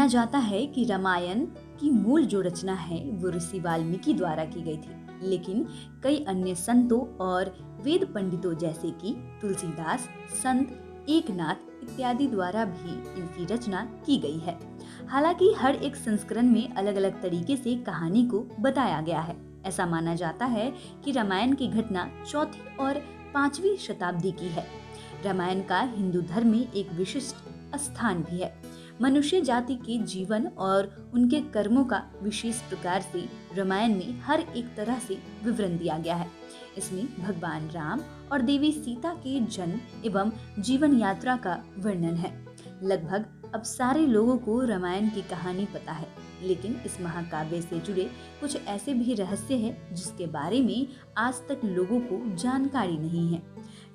जाता है कि रामायण की मूल जो रचना है वो ऋषि वाल्मीकि द्वारा की गई थी, लेकिन कई अन्य संतों और वेद पंडितों जैसे कि तुलसीदास, संत एकनाथ इत्यादि द्वारा भी इनकी रचना की गई है। हालांकि हर एक संस्करण में अलग अलग तरीके से कहानी को बताया गया है। ऐसा माना जाता है कि रामायण की घटना चौथी और 5वीं शताब्दी की है। रामायण का हिंदू धर्म में एक विशिष्ट स्थान भी है। मनुष्य जाति के जीवन और उनके कर्मों का विशेष प्रकार से रामायण में हर एक तरह से विवरण दिया गया है। इसमें भगवान राम और देवी सीता के जन्म एवं जीवन यात्रा का वर्णन है। लगभग अब सारे लोगों को रामायण की कहानी पता है, लेकिन इस महाकाव्य से जुड़े कुछ ऐसे भी रहस्य हैं जिसके बारे में आज तक लोगों को जानकारी नहीं है।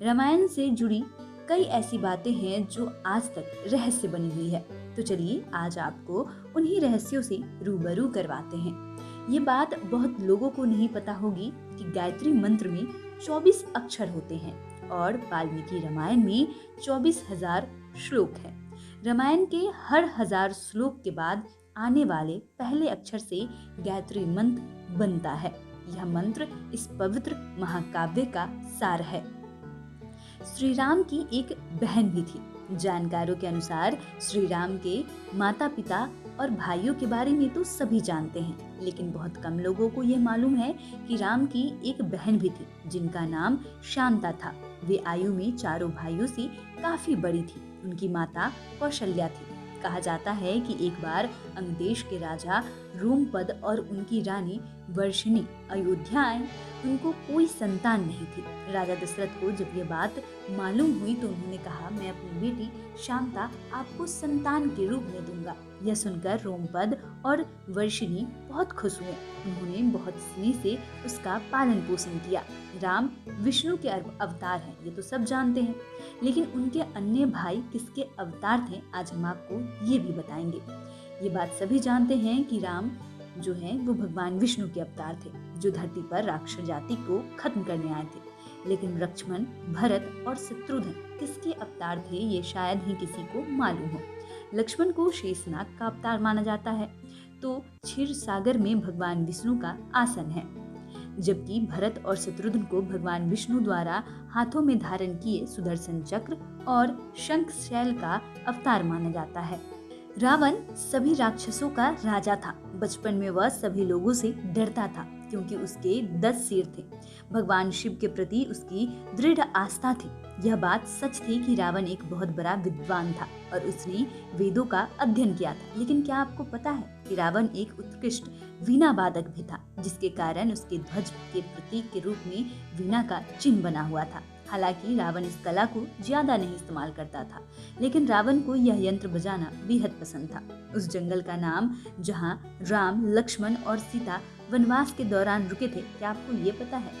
रामायण से जुड़ी कई ऐसी बातें हैं जो आज तक रहस्य बनी हुई है। तो चलिए आज आपको उन्हीं रहस्यों से रूबरू करवाते हैं। ये बात बहुत लोगों को नहीं पता होगी कि गायत्री मंत्र में 24 अक्षर होते हैं और वाल्मीकि रामायण में 24,000 श्लोक हैं। रामायण के हर 1000 श्लोक के बाद आने वाले पहले अक्षर से गायत्री मंत्र बनता है। यह मंत्र इस पवित्र महाकाव्य का सार है। श्री राम की एक बहन भी थी। जानकारों के अनुसार श्री राम के माता पिता और भाइयों के बारे में तो सभी जानते हैं, लेकिन बहुत कम लोगों को यह मालूम है कि राम की एक बहन भी थी जिनका नाम शांता था। वे आयु में चारों भाइयों से काफी बड़ी थी। उनकी माता कौशल्या थी। कहा जाता है कि एक बार अंग देश के राजा रोमपद और उनकी रानी वर्षिणी अयोध्या आए। उनको कोई संतान नहीं थी। राजा दशरथ को जब ये बात मालूम हुई तो उन्होंने कहा, मैं अपनी बेटी शांता आपको संतान के रूप में दूंगा। यह सुनकर रोमपद और वर्षिणी बहुत खुश हुए। उन्होंने बहुत स्नेह से उसका पालन पोषण किया। राम विष्णु के अवतार हैं, ये तो सब जानते हैं, लेकिन उनके अन्य भाई किसके अवतार थे आज हम आपको ये भी बताएंगे। ये बात सभी जानते हैं कि राम जो हैं वो भगवान विष्णु के अवतार थे, जो धरती पर राक्षस जाति को खत्म करने आए थे। लेकिन लक्ष्मण, भरत और शत्रुघ्न किसके अवतार थे ये शायद ही किसी को मालूम हो। लक्ष्मण को शेषनाग का अवतार माना जाता है, तो क्षीर सागर में भगवान विष्णु का आसन है, जबकि भरत और शत्रुघ्न को भगवान विष्णु द्वारा हाथों में धारण किए सुदर्शन चक्र और शंख शैल का अवतार माना जाता है। रावण सभी राक्षसों का राजा था। बचपन में वह सभी लोगों से डरता था क्योंकि उसके 10 सिर थे। भगवान शिव के प्रति उसकी दृढ़ आस्था थी। यह बात सच थी कि रावण एक बहुत बड़ा विद्वान था और उसने वेदों का अध्ययन किया था। लेकिन क्या आपको पता है कि रावण एक उत्कृष्ट वीणा वादक भी था, जिसके कारण उसके ध्वज के प्रतीक के रूप में वीणा का चिन्ह बना हुआ था। हालांकि रावण इस कला को ज्यादा नहीं इस्तेमाल करता था, लेकिन रावण को यह यंत्र बजाना बेहद पसंद था। उस जंगल का नाम जहां राम, लक्ष्मण और सीता वनवास के दौरान रुके थे, क्या आपको ये पता है?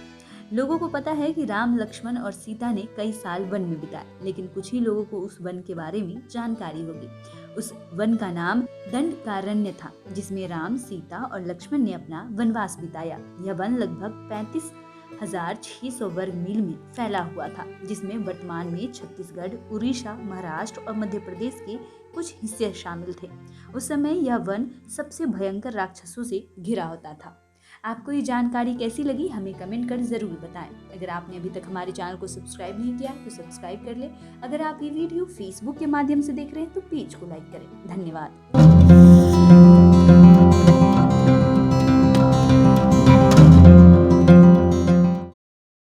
लोगों को पता है कि राम, लक्ष्मण और सीता ने कई साल वन में बिताए, लेकिन कुछ ही लोगों को उस वन के बारे में जानकारी होगी। उस वन का नाम दंडकारण्य था, जिसमें राम, सीता और लक्ष्मण ने अपना वनवास बिताया। यह वन लगभग 35,600 वर्ग मील में फैला हुआ था, जिसमें वर्तमान में छत्तीसगढ़, उड़ीसा, महाराष्ट्र और मध्य प्रदेश के कुछ हिस्से शामिल थे। उस समय यह वन सबसे भयंकर राक्षसों से घिरा होता था। आपको ये जानकारी कैसी लगी हमें कमेंट कर जरूर बताएं। अगर आपने अभी तक हमारे चैनल को सब्सक्राइब नहीं किया तो सब्सक्राइब कर ले। अगर आप ये वीडियो फेसबुक के माध्यम से देख रहे हैं तो पेज को लाइक करें। धन्यवाद।